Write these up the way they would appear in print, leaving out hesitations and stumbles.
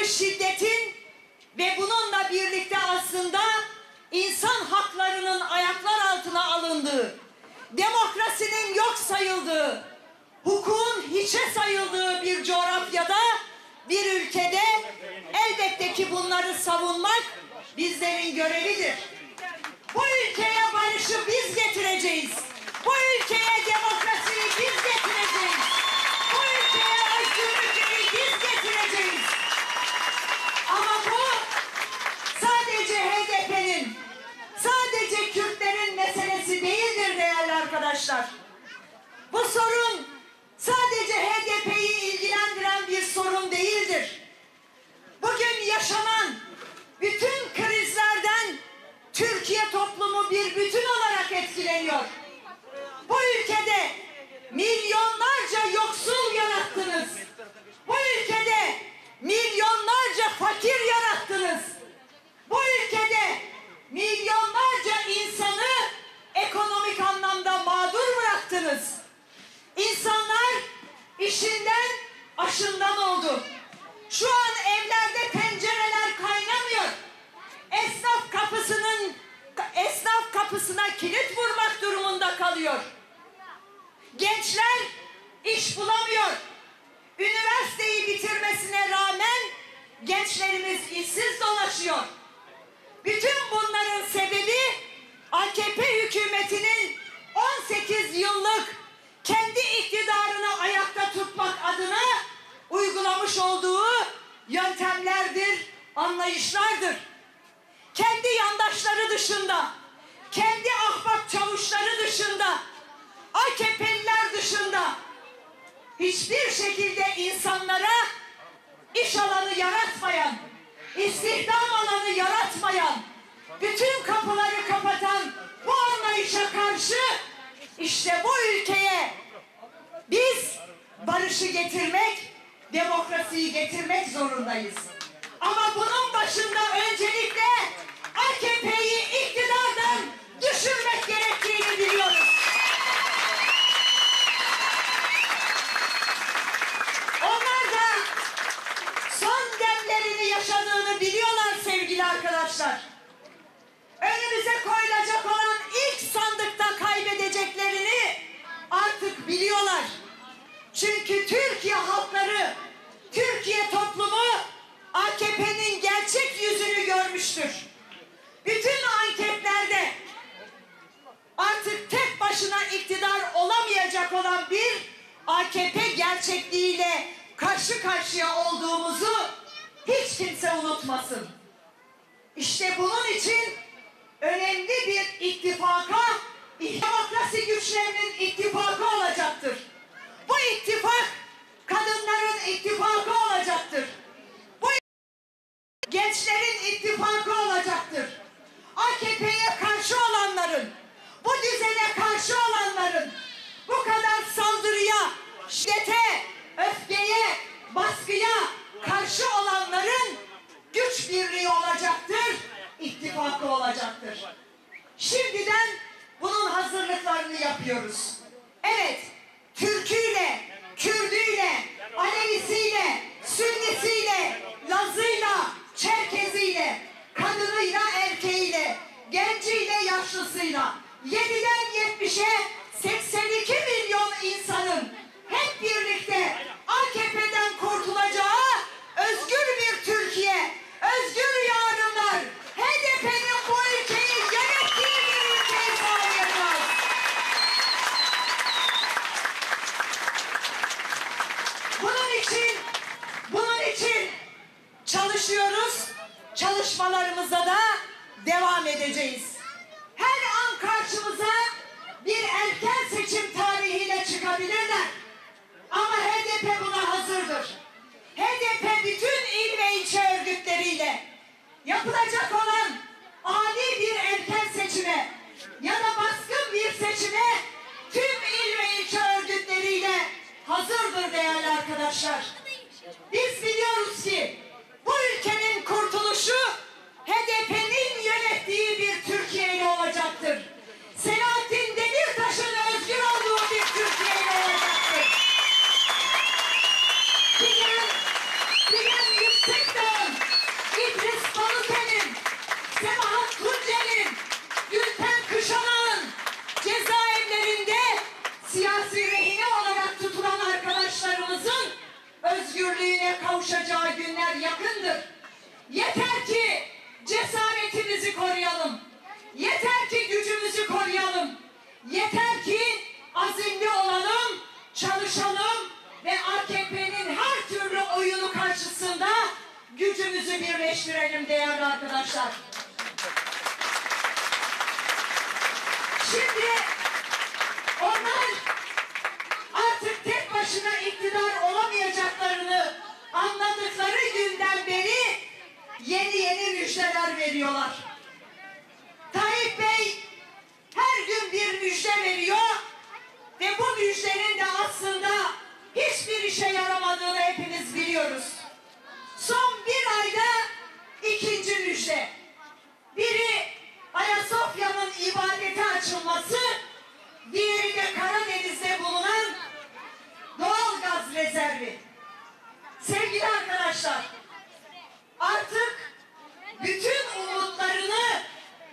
şiddetin ve bununla birlikte aslında insan haklarının ayaklar altına alındığı, demokrasinin yok sayıldığı, hukukun hiçe sayıldığı bir coğrafyada, bir ülkede elbette ki bunları savunmak bizlerin görevidir. Bu ülkeye barışı biz getireceğiz. Bu ülkeye demokrasiyi biz getireceğiz. Bu ülkeye özgürlükleri biz getireceğiz. Ama bu sadece HDP'nin, sadece Kürtlerin meselesi değildir değerli arkadaşlar. Bu sorun sadece HDP'yi ilgilendiren bir sorun değildir. Bugün yaşanan bütün krizlerden Türkiye toplumu bir bütün olarak etkileniyor. Bu ülkede milyonlarca yoksul yarattınız. Bu ülkede milyonlarca fakir yarattınız. Bu ülkede milyonlarca insanı ekonomik anlamda mağdur bıraktınız. İnsanlar işinden, aşından oldu. Şu an evlerde tencereler kaynamıyor. Esnaf kapısına kilit vurmak durumunda kalıyor. Gençler iş bulamıyor. Üniversiteyi bitirmesine rağmen gençlerimiz işsiz dolaşıyor. Bütün bunların sebebi AKP hükümetinin 18 yıllık kendi iktidarını ayakta tutmak adına uygulamış olduğu yöntemlerdir, anlayışlardır. Kendi yandaşları dışında, kendi ahbap çavuşları dışında, AKP'liler dışında hiçbir şekilde insanlara iş alanı yaratmayan, istihdam alanı yaratmayan, bütün kapıları kapatan bu anlayışa karşı işte bu ülkeye biz barışı getirmek, demokrasiyi getirmek zorundayız. Ama bunun başında öncelikle AKP'yi iktidardan düşürmek gerektiğini biliyoruz. Onlar da son demlerini yaşadığını biliyorlar sevgili arkadaşlar. Önümüze koyulacak olan ilk sandıkta kaybedeceklerini artık biliyorlar. Çünkü Türkiye halkları, Türkiye toplumu AKP'nin gerçek yüzünü görmüştür. Bütün anketlerde artık tek başına iktidar olamayacak olan bir AKP gerçekliğiyle karşı karşıya olduğumuzu hiç kimse unutmasın. İşte bunun için önemli bir ittifaka, demokrasi güçlerinin ittifakı olacaktır. Bu ittifak kadınların ittifakı olacaktır. Bu gençlerin ittifakı olacaktır. AKP'ye karşı olanların, bu düzene karşı olanların, bu kadar saldırıya, şiddete, öfkeye, baskıya karşı olanların güç birliği olacaktır, ittifakı olacaktır. Şimdiden bunun hazırlıklarını yapıyoruz. Evet, Türküyle, Kürdüyle, Alevisiyle, Sünnisiyle, Lazıyla, Çerkeziyle, kadınıyla, erkeğiyle, genciyle, yaşlısıyla, 7'den 70'e 82 milyon insanın hep birlikte AKP'den kurtulacağı özgür bir Türkiye, özgür yarınlar, HDP'nin bu ülkeyi yönettiği bir ülkeyi sağlayacağız. Bunun için çalışıyoruz, çalışmalarımıza da devam edeceğiz. Her an karşımıza bir erken seçim tarihiyle çıkabilirler. Ama HDP buna hazırdır. HDP bütün il ve ilçe örgütleriyle yapılacak olan ani bir erken seçime ya da baskın bir seçime tüm il ve ilçe örgütleriyle hazırdır değerli arkadaşlar. Biz biliyoruz ki bu ülkenin kurtuluşu HDP'nin yönettiği bir Türkiye ile olacaktır. Selahattin Demirtaş'ın özgür olduğu bir Türkiye ile olacaktır. Figen Yüksekdağ cezaevlerinde siyasi rehine olarak tutulan arkadaşlarımızın özgürlüğüne kavuşacağı günler yakındır. Yeter ki cesaretimizi koruyalım. Yeter ki gücümüzü koruyalım. Yeter ki azimli olalım, çalışalım ve AKP'nin her türlü oyunu karşısında gücümüzü birleştirelim değerli arkadaşlar. Şimdi onlar artık tek başına iktidar olamayacaklarını anladıkları günden beri yeni müjdeler veriyorlar. Tayyip Bey her gün bir müjde veriyor ve bu müjdenin de aslında hiçbir işe yaramadığını hepimiz biliyoruz. Son bir ayda ikinci müjde. Biri Ayasofya'nın ibadete açılması, diğeri de Karadeniz'de bulunan doğal gaz rezervi. Sevgili arkadaşlar, artık bütün umutlarını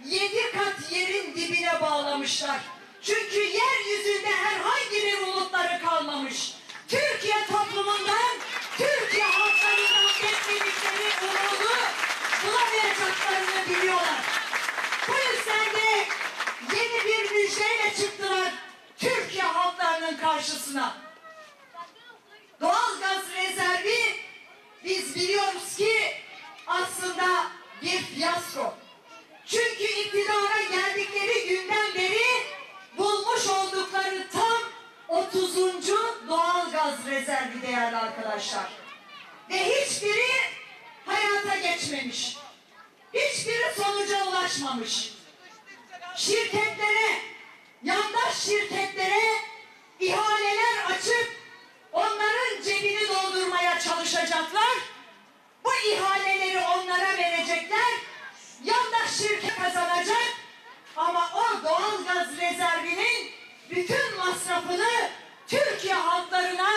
7 kat yerin dibine bağlamışlar. Çünkü yeryüzünde herhangi bir umutları kalmamış. Türkiye toplumundan, Türkiye halklarından bekledikleri umudu bulamayacaklarını biliyorlar. Bu yüzden de yeni bir müjdeyle çıktılar Türkiye halklarının karşısına. Doğalgaz rezervi biz biliyoruz ki aslında bir fiyasko. Çünkü iktidara geldikleri günden beri bulmuş oldukları tam 30. doğalgaz rezervi değerli arkadaşlar. Ve hiçbiri hayata geçmemiş. Hiçbiri sonuca ulaşmamış. Şirketlere, yandaş şirketlere ihaleler açıp onların cebini doldurmaya çalışacaklar. Bu ihaleleri onlara verecekler. Yandaş şirket kazanacak ama o doğalgaz rezervinin bütün masrafını Türkiye halklarına,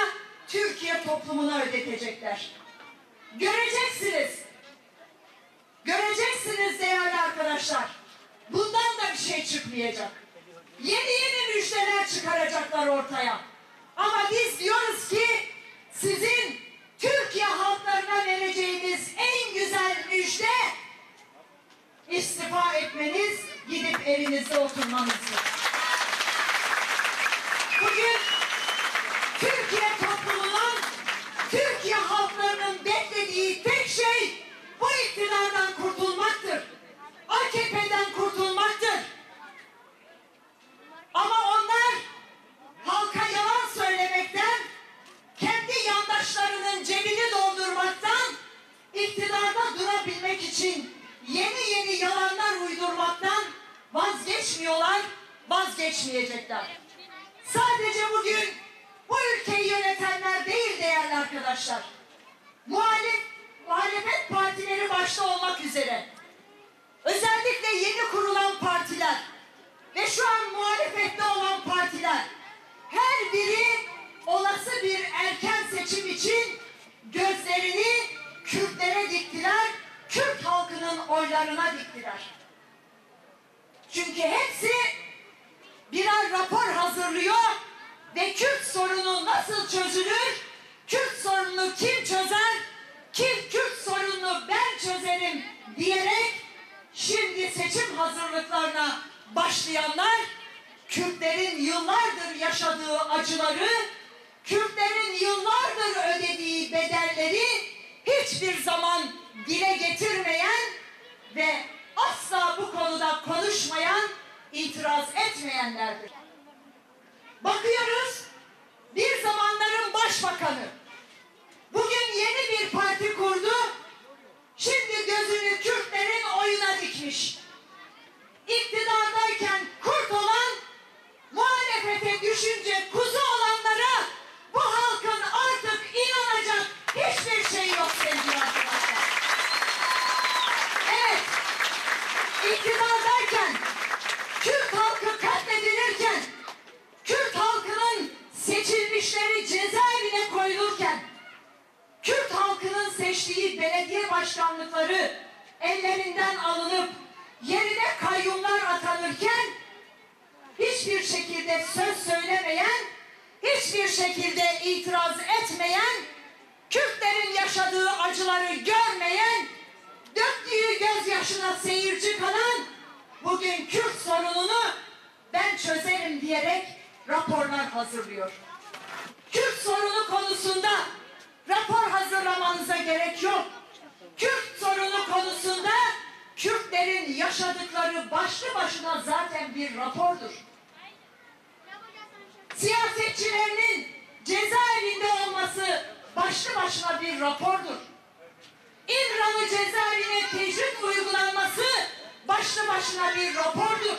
Türkiye toplumuna ödetecekler. Göreceksiniz. Göreceksiniz değerli arkadaşlar. Bundan da bir şey çıkmayacak. Yeni müjdeler çıkaracaklar ortaya. Ama biz diyoruz ki sizin Türkiye halklarına vereceğiniz en güzel müjde istifa etmeniz, gidip evinizde oturmanızdır. Bugün Türkiye toplumunun, Türkiye halklarının beklediği tek şey bu iktidardan kurtulmaktır. AKP'den kurtulmaktır. Ama onlar halka yalan söylemekten, kendi yandaşlarının cebini doldurmaktan, iktidarda durabilmek için yeni yalanlar uydurmaktan vazgeçmiyorlar, vazgeçmeyecekler. Sadece bugün bu ülkeyi yönetenler değil değerli arkadaşlar. Muhalefet partileri başta olmak üzere, özellikle yeni kurulan partiler ve şu an muhalefette olan partiler, her biri olası bir erken seçim için gözlerini Kürtlere diktiler, Kürt halkının oylarına diktiler. Çünkü hepsi birer rapor hazırlıyor ve Kürt sorunu nasıl çözülür, Kürt sorununu kim çözer, Kürt sorununu ben çözerim diyerek şimdi seçim hazırlıklarına başlayanlar, Kürtlerin yıllardır yaşadığı acıları, Kürtlerin yıllardır ödediği bedelleri hiçbir zaman dile getirmeyen ve asla bu konuda konuşmayan, itiraz etmeyenlerdir. Bakıyoruz, bir zamanların başbakanı bugün yeni bir parti kurdu, şimdi gözünü Kürtlerin oyuna dikmiş. İktidardayken kurt olan, muhalefete düşünce kuzu olanlara bu halkın artık inanacak hiçbir şey yok sevgili arkadaşlar. Evet, iktidardayken, Kürt halkı katledilirken, Kürt halkının seçilmişleri cezaevine koyulurken, Kürt halkının seçtiği belediye başkanlıkları ellerinden alınıp yerine kayyumlar atanırken hiçbir şekilde söz söylemeyen, hiçbir şekilde itiraz etmeyen, Kürtlerin yaşadığı acıları görmeyen, döktüğü gözyaşına seyirci kalan, bugün Kürt sorununu ben çözerim diyerek raporlar hazırlıyor. Kürt sorunu konusunda rapor hazırlamanıza gerek yok. Kürt sorunu konusunda Kürtlerin yaşadıkları başlı başına zaten bir rapordur. Siyasetçilerinin cezaevinde olması başlı başına bir rapordur. İmralı cezaevine tecrit uygulanması başlı başına bir rapordur.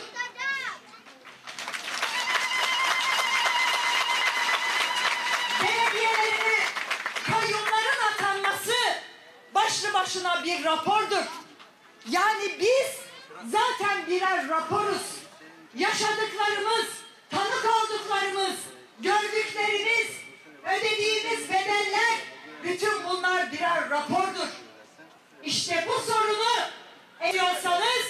Belediyelerine kayyumların atanması başlı başına bir rapordur. Yani biz zaten birer raporuz. Yaşadıklarımız, tanık olduklarımız, gördüklerimiz, ödediğimiz bedeller, bütün bunlar birer rapordur. İşte bu sorunu ediyorsanız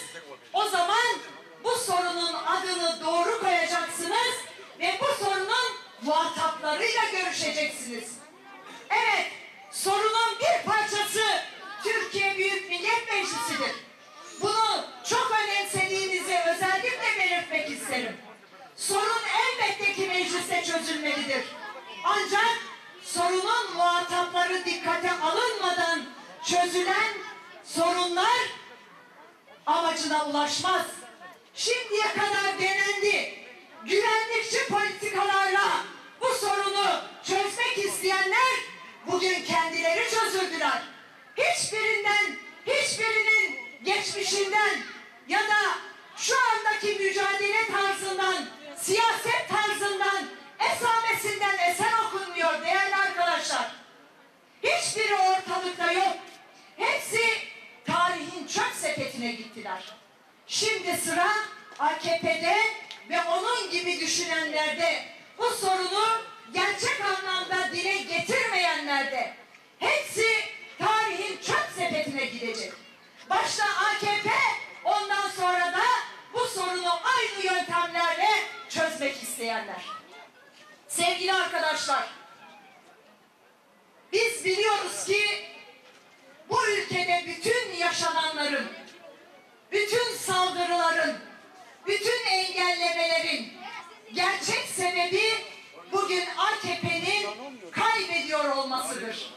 o zaman bu sorunun adını doğru koyacaksınız ve bu sorunun muhataplarıyla görüşeceksiniz. Evet, sorunun bir parçası Türkiye Büyük Millet Meclisi'dir. Bunu çok önemsediğinizi özellikle belirtmek isterim. Sorun elbette ki mecliste çözülmelidir. Ancak sorunun muhatapları dikkate alınmadan çözülen sorunlar amacına ulaşmaz. Şimdiye kadar denendi. Güvenlikçi politikalarla bu sorunu çözmek isteyenler bugün kendileri çözüldüler. Hiçbirinin geçmişinden ya da şu andaki mücadele tarzından, siyaset tarzından, esamesinden eser okunmuyor değerli arkadaşlar. Hiçbiri ortalıkta yok. Hepsi tarihin çöp sepetine gittiler. Şimdi sıra AKP'de ve onun gibi düşünenlerde, bu sorunu gerçek anlamda dile getirmeyenlerde. Hepsi tarihin çöp sepetine gidecek. Başta AKP, ondan sonra da bu sorunu aynı yöntemlerle çözmek isteyenler. Sevgili arkadaşlar, biz biliyoruz ki bu ülkede bütün yaşananların, bütün saldırıların, bütün engellemelerin gerçek sebebi bugün AKP'nin kaybediyor olmasıdır.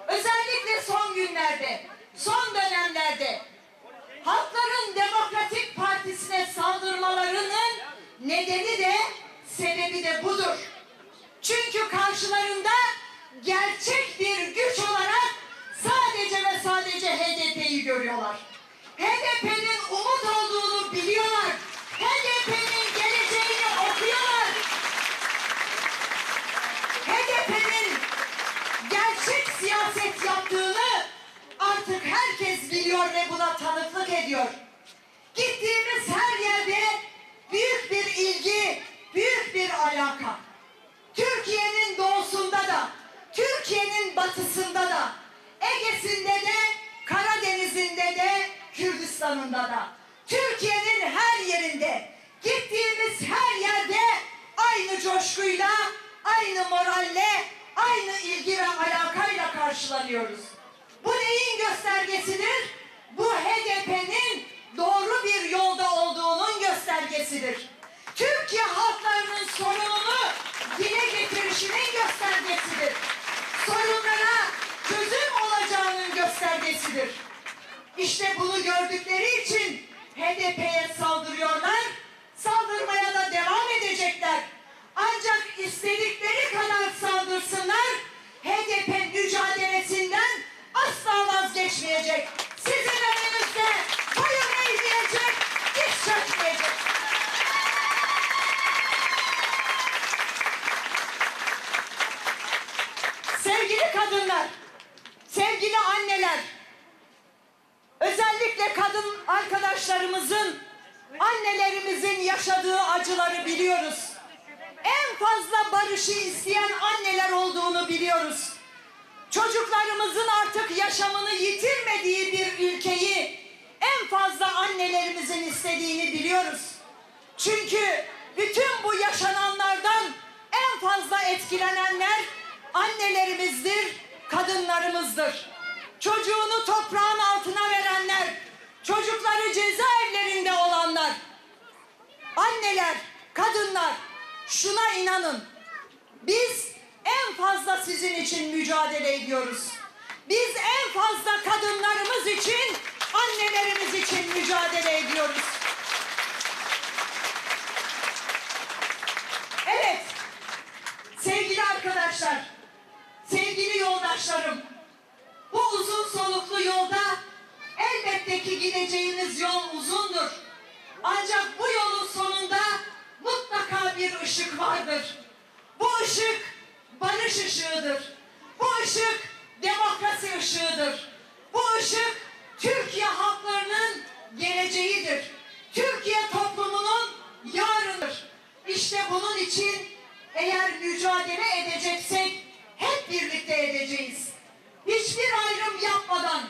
Özellikle son günlerde, son dönemlerde Halkların Demokratik Partisi'ne saldırmalarının nedeni de, sebebi de budur. Çünkü karşılarında gerçek bir güç olarak sadece ve sadece HDP'yi görüyorlar. HDP'nin umut olduğunu biliyorlar. HDP'nin geleceğini okuyorlar. HDP'nin gerçek siyaset yaptığını artık herkes biliyor ve buna tanıklık ediyor. Gittiğimiz her yerde büyük bir ilgi, büyük bir alaka. Türkiye'nin doğusunda da, Türkiye'nin batısında da, Ege'sinde de, Karadeniz'inde de, Kürdistan'ında da, Türkiye'nin her yerinde, gittiğimiz her yerde aynı coşkuyla, aynı moralle, aynı ilgi ve alakayla karşılanıyoruz. Bu neyin göstergesidir? Bu HDP'nin doğru bir yolda olduğunun göstergesidir. Türkiye halklarının sorununu dile getirişinin göstergesidir. Sorunlara çözüm olacağının göstergesidir. İşte bunu gördükleri için HDP'ye saldırıyorlar, saldırmaya da devam edecekler. Ancak istedikleri kadar saldırsınlar, HDP mücadelesinden asla vazgeçmeyecek. Sizin önünüzde boyun eğmeyecek, diş çökmeyecek. Sevgili kadınlar, sevgili anneler, özellikle kadın arkadaşlarımızın, annelerimizin yaşadığı acıları biliyoruz. En fazla barışı isteyen anneler olduğunu biliyoruz. Çocuklarımızın artık yaşamını yitirmediği bir ülkeyi en fazla annelerimizin istediğini biliyoruz. Çünkü bütün bu yaşananlardan en fazla etkilenenler annelerimizdir, kadınlarımızdır. Çocuğunu toprağın altına verenler, çocukları cezaevlerinde olanlar, anneler, kadınlar, şuna inanın. Biz en fazla sizin için mücadele ediyoruz. Biz en fazla kadınlarımız için, annelerimiz için mücadele ediyoruz. Evet, sevgili arkadaşlar, sevgili yoldaşlarım, bu uzun soluklu yolda elbette ki gideceğimiz yol uzundur. Ancak bu yolun sonunda mutlaka bir ışık vardır. Bu ışık barış ışığıdır. Bu ışık demokrasi ışığıdır. Bu ışık Türkiye halklarının geleceğidir. Türkiye toplumunun yarınıdır. İşte bunun için eğer mücadele edeceksek hep birlikte edeceğiz. Hiçbir ayrım yapmadan,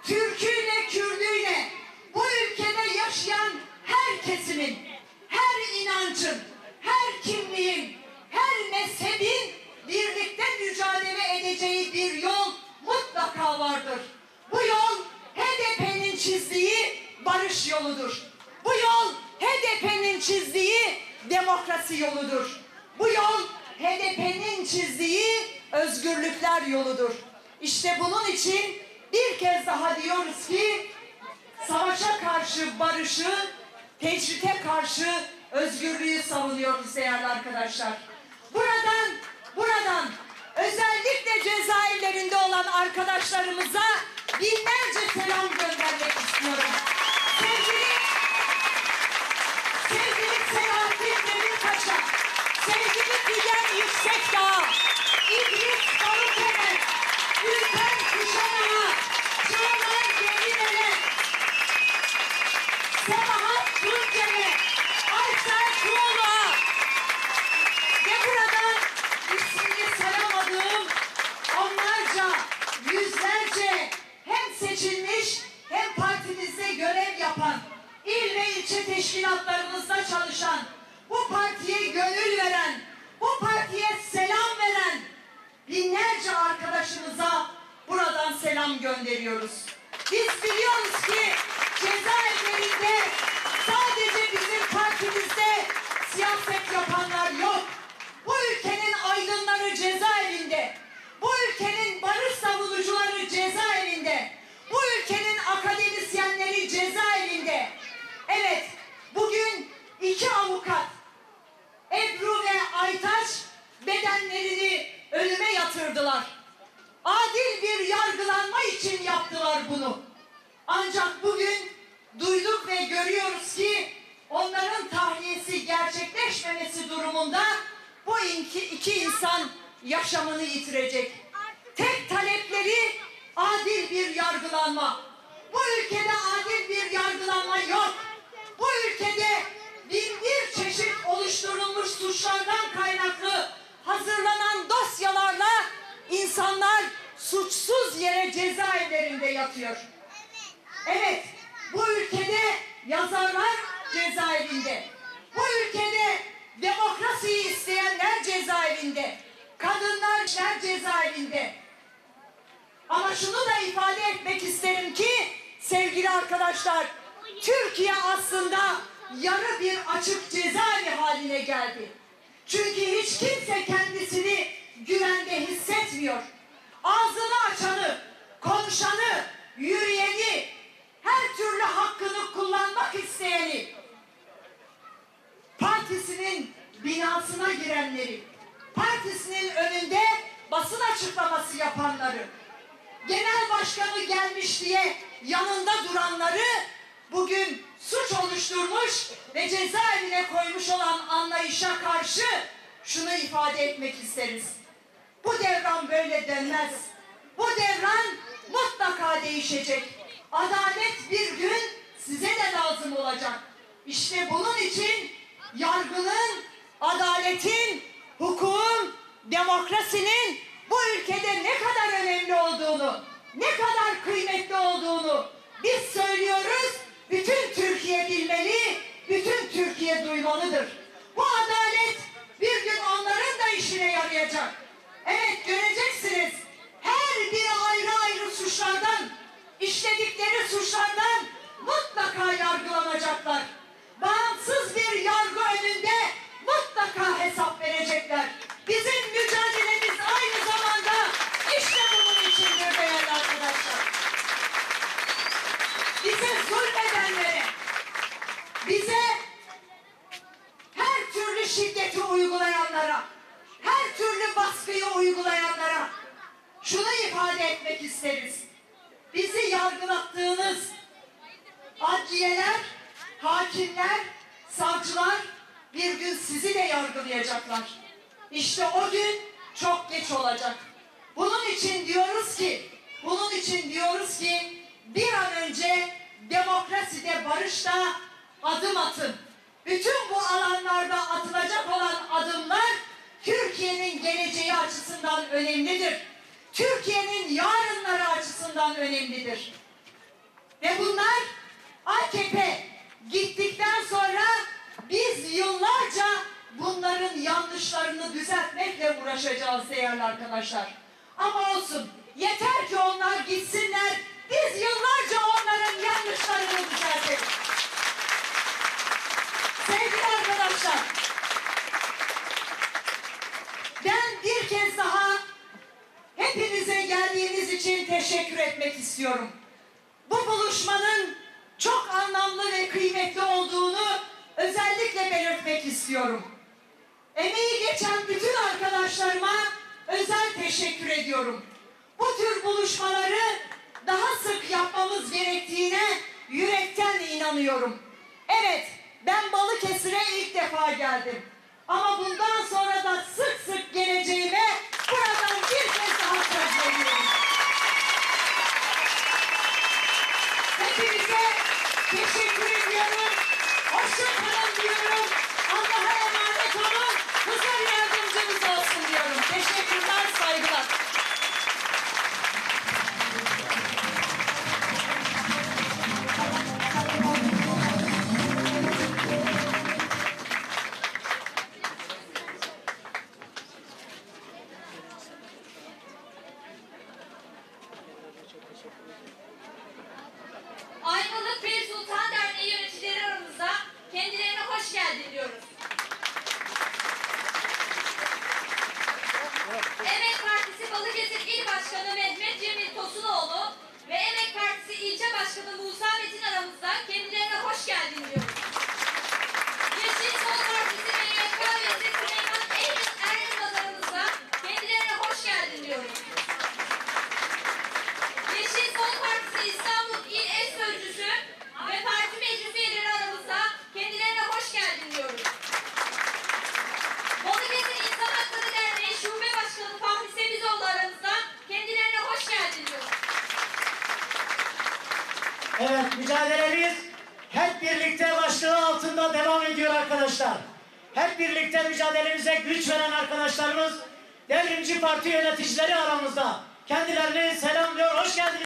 Türküyle, Kürdüyle, bu ülkede yaşayan her kesimin, her inancın, her kimliğin, her mezhebin birlikte mücadele edeceği bir yol mutlaka vardır. Bu yol HDP'nin çizdiği barış yoludur. Bu yol HDP'nin çizdiği demokrasi yoludur. Bu yol HDP'nin çizdiği özgürlükler yoludur. İşte bunun için bir kez daha diyoruz ki savaşa karşı barışı, tecrite karşı özgürlüğü savunuyoruz değerli arkadaşlar. Buradan özellikle cezaevlerinde olan arkadaşlarımıza binlerce selam göndermek istiyorum. Sevgili Selahattin Demirtaş'a, sevgili Figen Yüksekdağ, İdris Balıkesir, Ülker Kuşan'a, Canan Geriler'e, Sabahat Tuncer'e, Aysel Tuğla ve buradan ismini sayamadığım onlarca, yüzlerce hem seçilmiş hem partimizde görev yapan, il ve ilçe teşkilatlarımızda çalışan, bu partiye gönül veren, bu partiye selam veren binlerce arkadaşımıza buradan selam gönderiyoruz. Biz biliyoruz ki cezaevlerinde sadece bizim partimizde siyaset yapanlar yok. Bu ülkenin aydınları cezaevinde. Bu ülkenin barış savunucuları cezaevinde. Bu ülkenin akademisyenleri cezaevinde. Evet, bugün iki avukat, Ebru ve Aytaç, bedenlerini ölüme yatırdılar. Adil bir yargılanma için yaptılar bunu. Ancak bugün duyduk ve görüyoruz ki onların tahliyesi gerçekleşmemesi durumunda bu iki insan yaşamını yitirecek. Tek talepleri adil bir yargılanma. Bu ülkede adil bir yargılanma yok. Bu ülkede bin bir çeşit oluşturulmuş suçlardan kaynaklı hazırlanan dosyalarla insanlar suçsuz yere cezaevlerinde yatıyor. Evet, bu ülkede yazarlar cezaevinde. Bu ülkede demokrasiyi isteyenler cezaevinde. Kadınlar cezaevinde. Ama şunu da ifade etmek isterim ki sevgili arkadaşlar, Türkiye aslında yarı bir açık cezaevi haline geldi. Çünkü hiç kimse kendisini güvende hissetmiyor. Ağzını açanı, konuşanı, yürüyeni, her türlü hakkını kullanmak isteyeni, partisinin binasına girenleri, partisinin önünde basın açıklaması yapanları, genel başkanı gelmiş diye yanında duranları bugün suç oluşturmuş ve cezaevine koymuş olan anlayışa karşı şunu ifade etmek isteriz. Bu devran böyle dönmez. Bu devran mutlaka değişecek. Adalet bir gün size de lazım olacak. İşte bunun için yargının, adaletin, hukukun, demokrasinin bu ülkede ne kadar önemli olduğunu, ne kadar kıymetli olduğunu biz söylüyoruz. Bütün Türkiye bilmeli, bütün Türkiye duymalıdır. Bu baskıyı uygulayanlara şunu ifade etmek isteriz. Bizi yargılattığınız adliyeler, hakimler, savcılar bir gün sizi de yargılayacaklar. İşte o gün çok geç olacak. Bunun için diyoruz ki bir an önce demokraside, barışta adım atın. Bütün bu alanlarda atılacak olan adımlar Türkiye'nin geleceği açısından önemlidir. Türkiye'nin yarınları açısından önemlidir. Ve bunlar AKP gittikten sonra biz yıllarca bunların yanlışlarını düzeltmekle uğraşacağız değerli arkadaşlar. Ama olsun, yeter ki onlar gitsinler, biz yıllarca onların yanlışlarını düzeltelim. Sevgili arkadaşlar, ben bir kez daha hepinize geldiğiniz için teşekkür etmek istiyorum. Bu buluşmanın çok anlamlı ve kıymetli olduğunu özellikle belirtmek istiyorum. Emeği geçen bütün arkadaşlarıma özel teşekkür ediyorum. Bu tür buluşmaları daha sık yapmamız gerektiğine yürekten inanıyorum. Evet, ben Balıkesir'e ilk defa geldim. Ama bundan sonra da sık sık geleceğime buradan bir kez daha söz veriyorum. Hepinize teşekkür ediyorum. Hoşça kalın diyorum. Allah'a emanet olun. Huzur yardımcımız olsun diyorum. Teşekkürler, saygılar. Ayvalık Pir Sultan Derneği yöneticileri aramızda, kendilerine hoş geldin diyoruz. Emek Partisi Balıkesir İl Başkanı Mehmet Cemil Tosunoğlu ve Emek Partisi İlçe Başkanı Musa Metin aramızda, kendilerine hoş geldin diyoruz. Yeşil Sol Partisi MYK üyesi Süleyman Eryılmaz aramızda, kendilerine hoş geldin diyoruz. Yeşil Sol Partisi İstanbul İl Eş Sözcüsü ve parti meclis üyeleri aramızda, kendilerine hoş geldin diyoruz. Balıkesir İnsan Hakları Derneği Şube Başkanı Fahri Semizoğlu aramızda, kendilerine hoş geldin diyoruz. Evet, mücadelemiz hep birlikte başlığı altında devam ediyor arkadaşlar. Hep birlikte mücadelemize güç veren arkadaşlarımız Devrimci Parti yöneticileri aramızda. Kendilerini selamlıyor, hoş geldiniz.